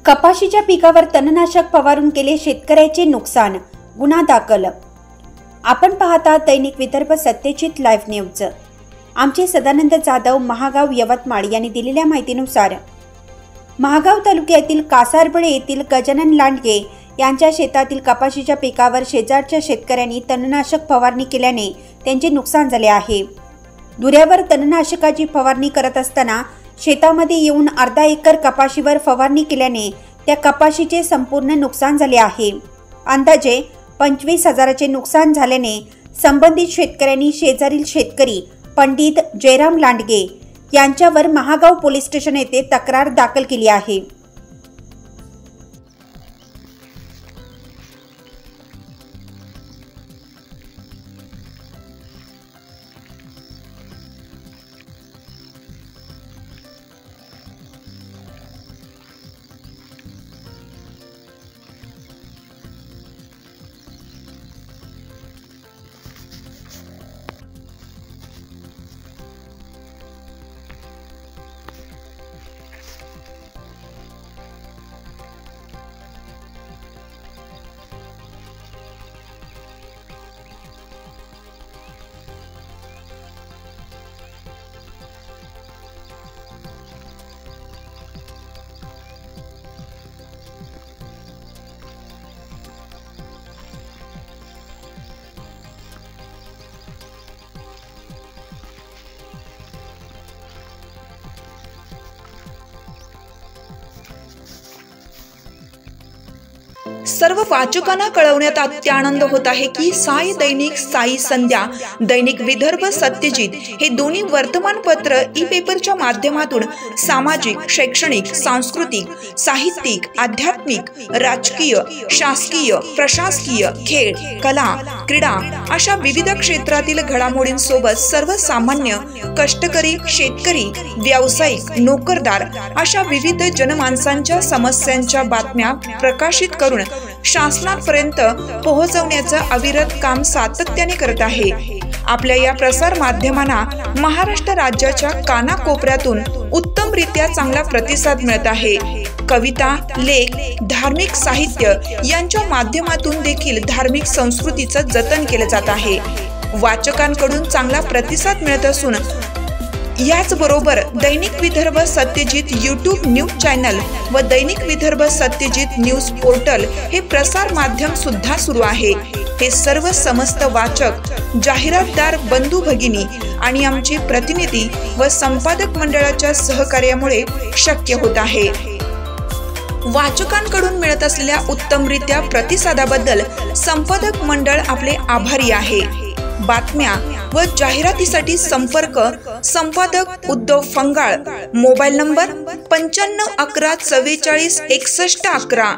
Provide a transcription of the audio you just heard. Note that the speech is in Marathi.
कपाशीच्या पिकावर तणनाशक फवारून केले शेतकऱ्याचे नुकसान, गुन्हा दाखल। आपण पाहता दैनिक विदर्भ सत्यजित लाईव्ह न्यूज। आमचे सदानंद जाधव महागाव यवतमाळ यांनी दिलेल्या माहितीनुसार महागाव तालुक्यातील कासारबळे येथील गजानन लांडगे यांच्या शेतातील कपाशीच्या पिकावर शेजारच्या शेतकऱ्यांनी तणनाशक फवारणी केल्याने त्यांचे नुकसान झाले आहे। दुऱ्यावर तणनाशकाची फवारणी करत असताना शेतामध्ये येऊन अर्धा एकर कपाशीवर फवारणी केल्याने त्या कपाशीचे संपूर्ण नुकसान झाले आहे। अंदाजे 25,000चे नुकसान झाल्याने संबंधित शेतकऱ्यांनी शेजारील शेतकरी पंडित जयराम लांडगे यांच्यावर महागाव पोलीस स्टेशन येथे तक्रार दाखल केली आहे। सर्व वाचकांना कळवण्यात अत्यानंद होत आहे की साई दैनिक, साई संध्या, दैनिक विदर्भ सत्यजित हे दोन्ही वर्तमानपत्र ई पेपरच्या माध्यमातून सामाजिक, शैक्षणिक, सांस्कृतिक, साहित्यिक, आध्यात्मिक, राजकीय, शासकीय, प्रशासकीय, खेळ, कला, क्रीडा अशा विविध क्षेत्रातील घडामोडींसोबत सर्वसामान्य, कष्टकरी, शेतकरी, व्यावसायिक, नोकरदार अशा विविध जनमानसांच्या समस्यांच्या बातम्या प्रकाशित करून शासनापर्यंत पोहोचवण्याचं अविरत काम सातत्याने करत आहे। आपल्या या प्रसार माध्यमांना महाराष्ट्र राज्याच्या कानाकोपऱ्यातून उत्तमरित्या चांगला प्रतिसाद मिळत आहे। कविता, लेख, धार्मिक साहित्य यांच्या माध्यमातून देखील धार्मिक संस्कृतीचं जतन केलं जात आहे। वाचकांकडून चांगला प्रतिसाद मिळत असून याचबरोबर दैनिक Vidarbha Satyajit YouTube news channel व दैनिक विदर्भ सत्यजित न्यूज पोर्टल हे प्रसार माध्यम सुद्धा सुरू आहे। हे सर्व समस्त वाचक, जाहिरातदार बंधू भगिनी आणि आमचे प्रतिनिधी व संपादक मंडळाच्या सहकार्यामुळे शक्य होत आहे। वाचकांकडून मिळत असलेल्या उत्तमरित्या प्रतिसादाबद्दल संपादक मंडळ आपले आभारी आहे। बातम्या व जाहिरातीसाठी संपर्क संपादक उद्धव फंगाळ, मोबाईल नंबर 95 11 44 61 11।